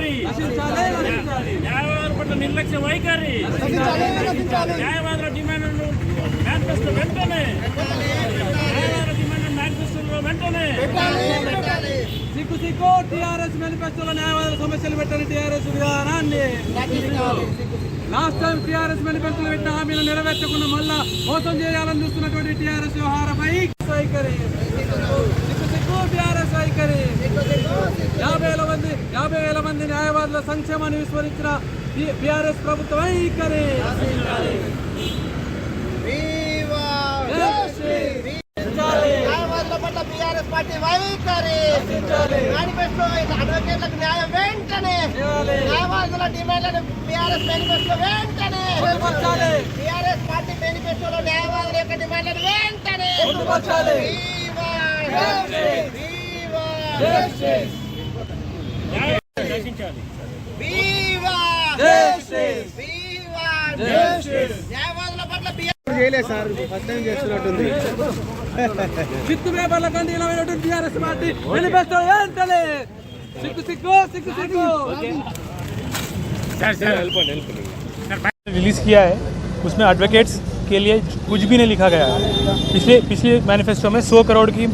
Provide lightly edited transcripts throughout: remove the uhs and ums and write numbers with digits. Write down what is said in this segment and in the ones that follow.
వైఖరి, న్యాయవాదుల పట్ల నిర్లక్ష్య వైఖరి, న్యాయవాదుల డిమాండ్లను మేనిఫెస్టో వెంటనే, న్యాయవాదుల డిమాండ్లను మేనిఫెస్టోలో వెంటనే. సిగ్గు సిగ్గు టీఆర్ఎస్ మేనిఫెస్టోలో న్యాయవాదుల సమస్యలు పెట్టని టీఆర్ఎస్ విధానాన్ని. లాస్ట్ టైం టీఆర్ఎస్ మేనిఫెస్టోలో పెట్టిన హామీలు నెరవేర్చకుండా మళ్ళా మోసం చేయాలని చూస్తున్నటువంటి టీఆర్ఎస్ వ్యవహారపై వైఖరి. సిగ్గు సిగ్గు టీఆర్ఎస్ వైఖరి. 50,000 మంది న్యాయవాదుల సంక్షేమాన్ని విస్మరించిన టీఆర్ఎస్ ప్రభుత్వ వైఖరి. న్యాయవాదుల పట్ల బీఆర్ఎస్ పార్టీ వైఖరి. మేనిఫెస్టో అడ్వకేట్లకు న్యాయం వెంటనే, న్యాయవాదుల డిమాండ్లను బీఆర్ఎస్ మేనిఫెస్టో వెంటనే, బీఆర్ఎస్ పార్టీ మేనిఫెస్టోలో న్యాయవాదుల యొక్క డిమాండ్లను వెంటనే. న్యాయవాదుల పట్ల చేయలేదు సార్, ఫస్ట్ టైం చేస్తున్నట్టుంది. చిత్తు పేపర్ల కంటే టీఆర్ఎస్ పార్టీ మేనిఫెస్టో ఏంటలే. సిగ్గు సిగ్గు సిగ్గు సిగ్గు. रिलीज़ किया है, उसमें एडवोकेट्स के लिए कुछ भी नहीं लिखा गया है। पिछले मैनिफेस्टो में 100 करोड़ की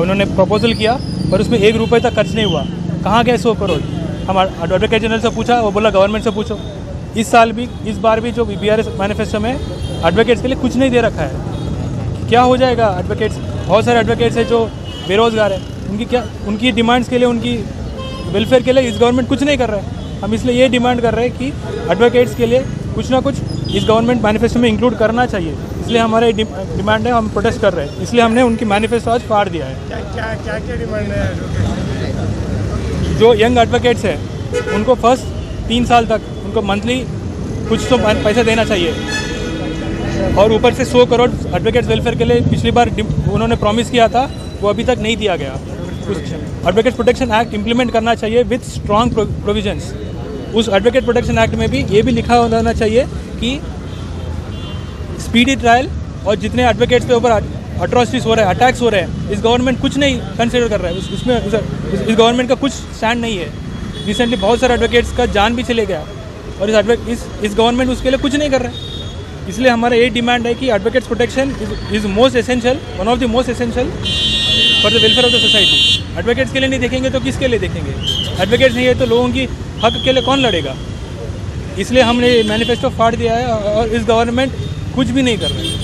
उन्होंने प्रपोजल किया, पर उसमें 1 रुपये तक खर्च नहीं हुआ। कहाँ गए 100 करोड़? हम एडवोकेट जनरल से पूछा, वो बोला गवर्नमेंट से पूछो। इस बार भी जो बीआरएस मैनिफेस्टो में एडवोकेट्स के लिए कुछ नहीं दे रखा है। क्या हो जाएगा? एडवोकेट्स, बहुत सारे एडवोकेट्स हैं जो बेरोज़गार हैं, उनकी डिमांड्स के लिए, उनकी वेलफेयर के लिए इस गवर्नमेंट कुछ नहीं कर रहा है। हम इसलिए ये डिमांड कर रहे हैं कि एडवोकेट्स के लिए कुछ ना कुछ इस गवर्नमेंट मैनिफेस्टो में इंक्लूड करना चाहिए। इसलिए हमारा डिमांड है, हम प्रोटेस्ट कर रहे हैं, इसलिए हमने उनकी मैनिफेस्टो आज फाड़ दिया है। क्या डिमांड है? जो यंग एडवोकेट्स हैं उनको फर्स्ट 3 साल तक उनको मंथली कुछ तो पैसा देना चाहिए, और ऊपर से 100 करोड़ एडवोकेट्स वेलफेयर के लिए पिछली बार उन्होंने प्रॉमिस किया था, वो अभी तक नहीं दिया गया। एडवोकेट प्रोटेक्शन एक्ट इम्प्लीमेंट करना चाहिए विथ स्ट्रॉन्ग प्रोविजंस। उस एडवोकेट प्रोटेक्शन एक्ट में भी ये भी लिखा होना चाहिए कि स्पीडी ट्रायल, और जितने एडवोकेट्स के ऊपर अट्रॉसिटीज हो रहे हैं, अटैक्स हो रहे हैं, इस गवर्नमेंट कुछ नहीं कंसिडर कर रहा है। उसमें इस गवर्नमेंट का कुछ स्टैंड नहीं है। रिसेंटली बहुत सारे एडवोकेट्स का जान भी चले गया, और इस गवर्नमेंट उसके लिए कुछ नहीं कर रहा है। इसलिए हमारा ये डिमांड है कि advocates protection is most essential, one of the most essential for the welfare of the society. Advocates के लिए नहीं देखेंगे तो किसके लिए देखेंगे? एडवोकेट्स नहीं है तो लोगों की हक के लिए कौन लड़ेगा? इसलिए हमने मैनिफेस्टो फाड़ दिया है, और इस गवर्नमेंट कुछ भी नहीं कर रही है।